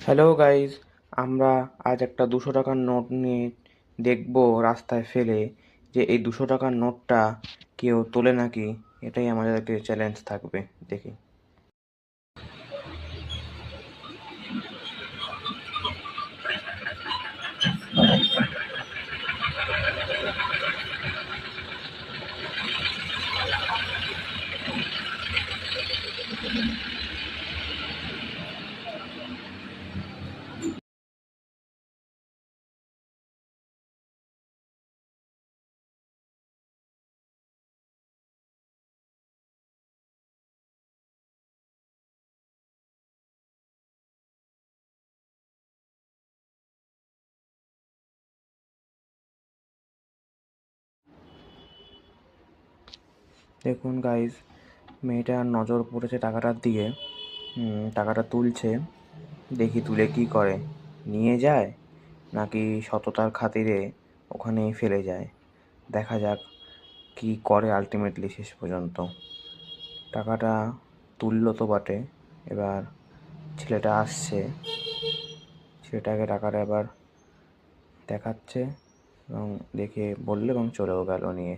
Hello guys, আমরা আজ একটা 200 টাকার নোট নিয়ে দেখব রাস্তায় ফেলে যে এই 200 টাকার নোটটা কেউ তোলে নাকি। এটাই আমাদেরকে চ্যালেঞ্জ থাকবে। দেখি। দেখুন গাইস, মেয়েটার নজর পড়েছে টাকাটার দিকে। টাকাটা তুলছে। দেখি তুলে কি করে, নিয়ে যায় নাকি সততার খাতিরে ওখানেই ফেলে যায়। দেখা যাক কি করে আলটিমেটলি শেষ পর্যন্ত। টাকাটা তুললো তো বটে। এবার ছেলেটা আসছে, ছেলেটাকে টাকাটা এবার দেখাচ্ছে এবং দেখে বললো এবং চলেও গেল নিয়ে।